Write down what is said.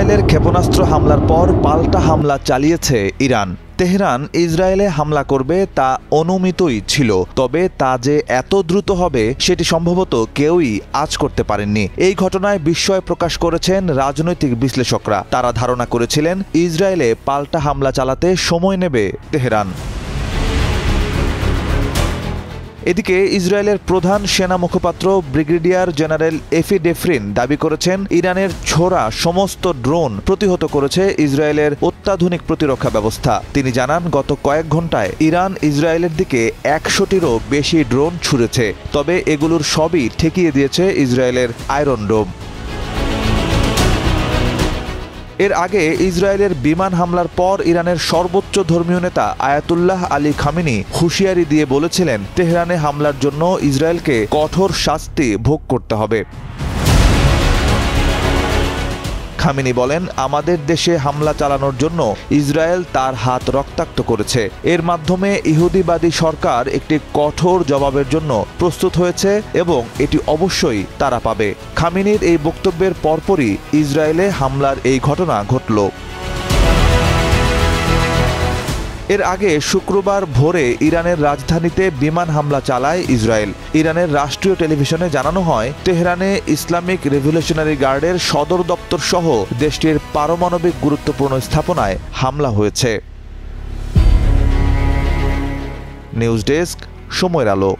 ইসরায়েলের ক্ষেপণাস্ত্র হামলার পর পাল্টা হামলা চালিয়েছে ইরান। তেহরান ইসরায়েলে হামলা করবে তা অনুমিতই ছিল, তবে তা যে এত দ্রুত হবে সেটি সম্ভবত কেউই আঁচ করতে পারেননি। এই ঘটনায় বিস্ময় প্রকাশ করেছেন রাজনৈতিক বিশ্লেষকরা। তারা ধারণা করেছিলেন ইসরায়েলে পাল্টা হামলা চালাতে সময় নেবে তেহরান। এদিকে ইসরায়েলের প্রধান সেনা মুখপাত্র ব্রিগেডিয়ার জেনারেল এফি ডেফরিন দাবি করেছেন, ইরানের ছোড়া সমস্ত ড্রোন প্রতিহত করেছে ইসরায়েলের অত্যাধুনিক প্রতিরক্ষা ব্যবস্থা। তিনি জানান, গত কয়েক ঘন্টায় ইরান ইসরায়েলের দিকে ১০০টিরও বেশি ড্রোন ছুড়েছে, তবে এগুলোর সবই ঠেকিয়ে দিয়েছে ইসরায়েলের আয়রন ডোম। এর আগে ইসরায়েলের বিমান হামলার পর ইরানের সর্বোচ্চ ধর্মীয় নেতা আয়াতুল্লাহ আলী খামেনি হুঁশিয়ারি দিয়ে বলেছিলেন, তেহরানে হামলার জন্য ইসরায়েলকে কঠোর শাস্তি ভোগ করতে হবে। খামেনি বলেন, আমাদের দেশে হামলা চালানোর জন্য ইসরায়েল তার হাত রক্তাক্ত করেছে। এর মাধ্যমে ইহুদিবাদী সরকার একটি কঠোর জবাবের জন্য প্রস্তুত হয়েছে এবং এটি অবশ্যই তারা পাবে। খামেনির এই বক্তব্যের পরপরই ইসরায়েলে হামলার এই ঘটনা ঘটল। এর আগে শুক্রবার ভোরে ইরানের রাজধানীতে বিমান হামলা চালায় ইসরায়েল। ইরানের রাষ্ট্রীয় টেলিভিশনে জানানো হয়, তেহরানে ইসলামিক রেভলিউশনারি গার্ডের সদর দপ্তর সহ দেশটির পারমাণবিক গুরুত্বপূর্ণ স্থাপনায় হামলা হয়েছে। নিউজ ডেস্ক, সময়ের আলো।